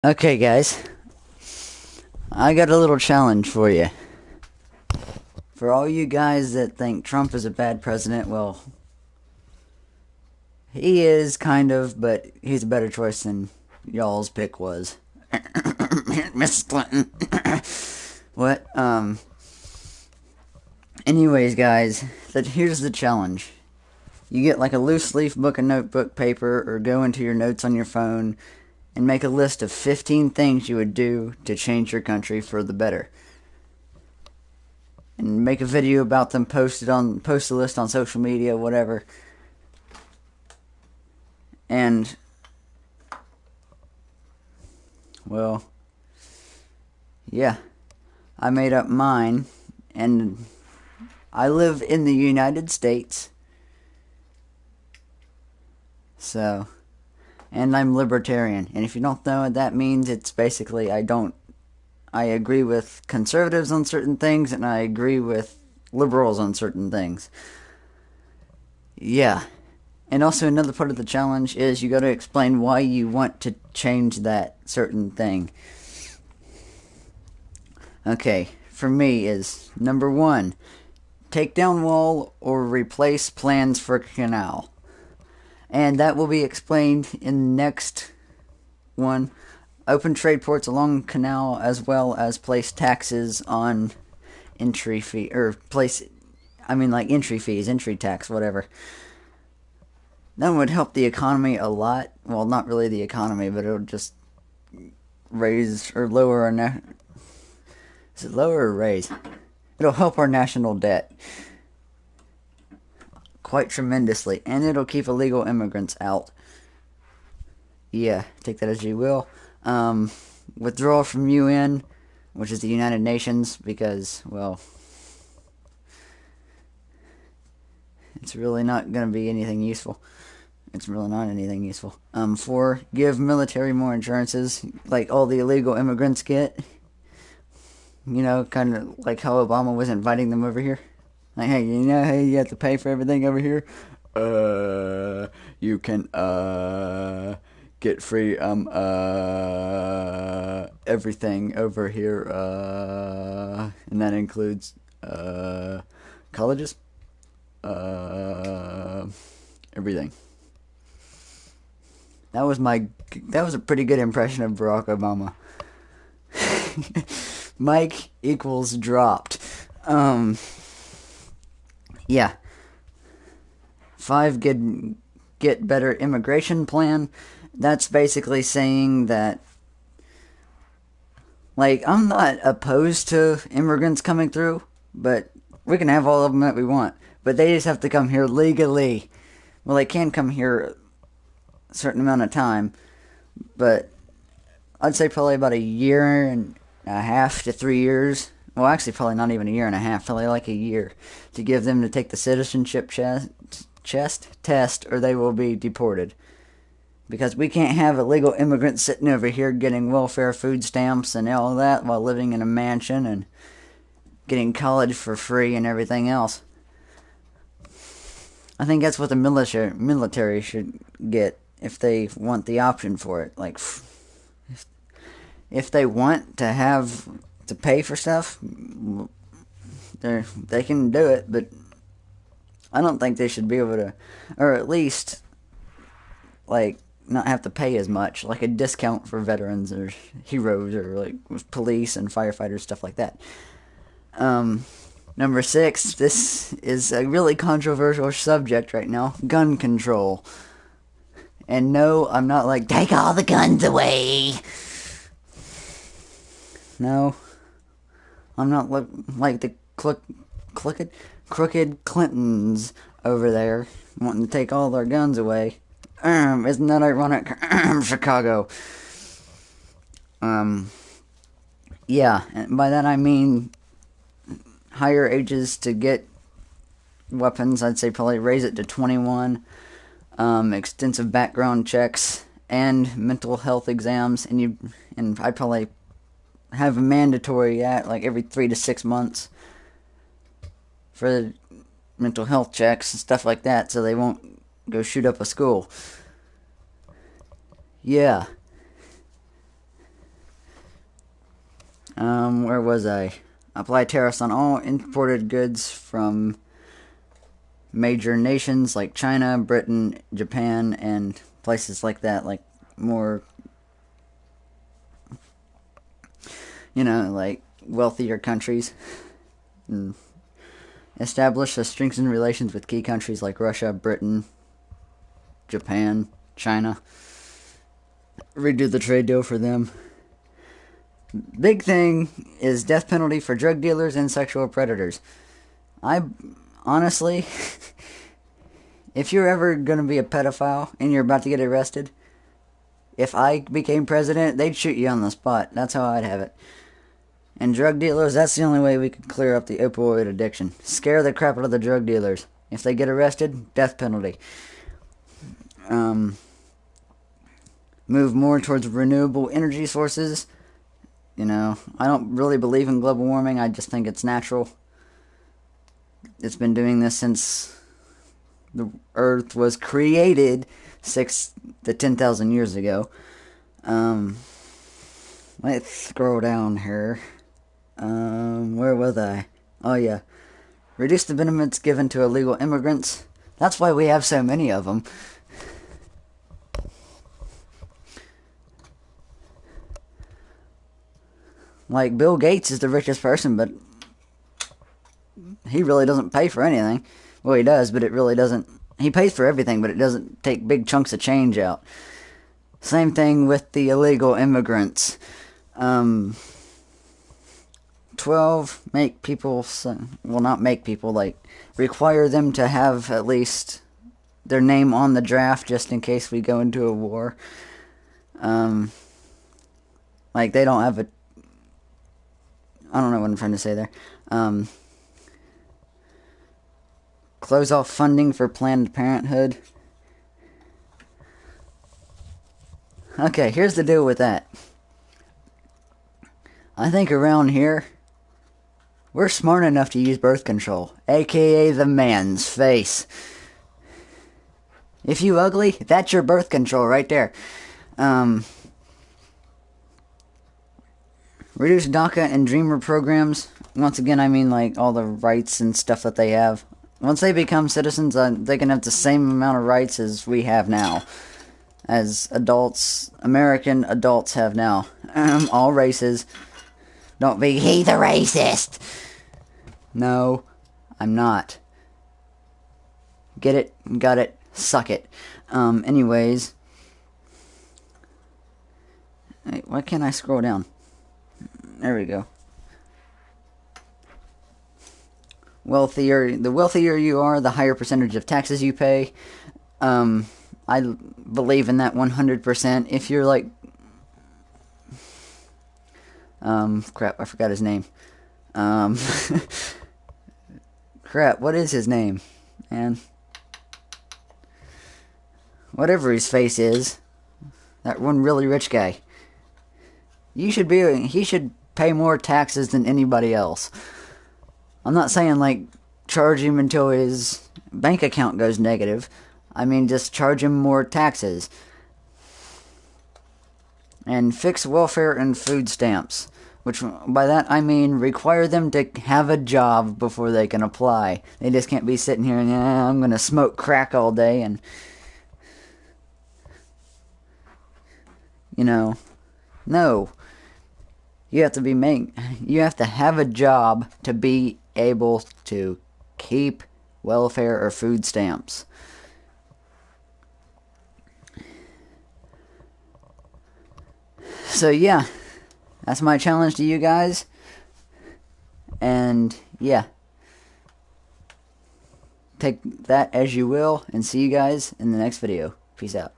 Okay, guys, I got a little challenge for you. For all you guys that think Trump is a bad president, well, he is kind of, but he's a better choice than y'all's pick was. Mrs. Clinton. What? Anyways, guys, here's the challenge. You get like a loose leaf book and notebook paper, or go into your notes on your phone and make a list of 15 things you would do to change your country for the better. And make a video about them, post the list on social media, whatever. And well, yeah, I made up mine, and I live in the United States, so, and I'm libertarian. And if you don't know what that means, it's basically I agree with conservatives on certain things, and I agree with liberals on certain things. Yeah. And also, another part of the challenge is you got to explain why you want to change that certain thing. Okay, for me is number one, take down wall or replace plans for canal. And that will be explained in the next one. Open trade ports along canal, as well as place taxes on entry fee, or like entry fees, entry tax, whatever. That would help the economy a lot. Well, not really the economy, but it would just raise or lower our is it lower or raise? It'll help our national debt quite tremendously, and it'll keep illegal immigrants out. Yeah, take that as you will. Withdrawal from UN, which is the United Nations, because, well, it's really not going to be anything useful. It's really not anything useful. Four, give military more insurances, like all the illegal immigrants get. You know, kind of like how Obama was inviting them over here. Like, hey, you know how you have to pay for everything over here? You can, get free, everything over here, and that includes, colleges, everything. That was a pretty good impression of Barack Obama. Mike equals dropped. Yeah. Five, get better immigration plan. That's basically saying that, like, I'm not opposed to immigrants coming through, but we can have all of them that we want. But they just have to come here legally. Well, they can come here a certain amount of time, but I'd say probably about a year and a half to 3 years. Well, actually, probably not even a year and a half, probably like a year to give them to take the citizenship chest test, or they will be deported. Because we can't have illegal immigrants sitting over here getting welfare food stamps and all that while living in a mansion and getting college for free and everything else. I think that's what the military should get if they want the option for it. Like, if they want to have to pay for stuff, they can do it, but I don't think they should be able to, or at least, like, not have to pay as much, like a discount for veterans or heroes or like police and firefighters, stuff like that. Number six, this is a really controversial subject right now, gun control. And no, I'm not like, take all the guns away. No, I'm not like the crooked Clintons over there wanting to take all their guns away. Isn't that ironic? Chicago. Yeah, and by that I mean higher ages to get weapons. I'd say probably raise it to 21. Extensive background checks and mental health exams, and I'd probably have a mandatory act like every 3 to 6 months for mental health checks and stuff like that, so they won't go shoot up a school. Yeah. Where was I? Apply tariffs on all imported goods from major nations like China, Britain, Japan, and places like that, like more, like wealthier countries. And establish or strengthen relations with key countries like Russia, Britain, Japan, China. Redo the trade deal for them. Big thing is death penalty for drug dealers and sexual predators. I honestly, if you're ever going to be a pedophile and you're about to get arrested, if I became president, they'd shoot you on the spot. That's how I'd have it. And drug dealers, that's the only way we could clear up the opioid addiction. Scare the crap out of the drug dealers. If they get arrested, death penalty. Move more towards renewable energy sources. I don't really believe in global warming. I just think it's natural. It's been doing this since the Earth was created 6,000 to 10,000 years ago. Let's scroll down here. Where was I? Oh yeah. Reduce the benefits given to illegal immigrants. That's why we have so many of them. Like, Bill Gates is the richest person, but he really doesn't pay for anything. Well, he does, but it really doesn't. He pays for everything, but it doesn't take big chunks of change out. Same thing with the illegal immigrants. 12, make people, well, not make people, like, require them to have at least their name on the draft just in case we go into a war. Like, they don't have a, I don't know what I'm trying to say there. Close off funding for Planned Parenthood. Okay, here's the deal with that. I think around here, we're smart enough to use birth control, aka the man's face. If you ugly, that's your birth control right there. Reduce DACA and Dreamer programs. Once again, I mean like all the rights and stuff that they have. Once they become citizens, they can have the same amount of rights as we have now. As adults, American adults have now. All races. Don't be, he's a racist. No, I'm not. Get it? Got it? Suck it. Anyways. Wait, why can't I scroll down? There we go. The wealthier you are, the higher percentage of taxes you pay. I believe in that 100%. If you're like, crap, I forgot his name. Crap, what is his name? Man. Whatever his face is. That one really rich guy. He should pay more taxes than anybody else. I'm not saying like charge him until his bank account goes negative. I mean just charge him more taxes. And fix welfare and food stamps. Which, by that I mean require them to have a job before they can apply. They just can't be sitting here and, I'm going to smoke crack all day and, no. You have to have a job to be able to keep welfare or food stamps. So yeah, that's my challenge to you guys. And yeah, take that as you will, and see you guys in the next video. Peace out.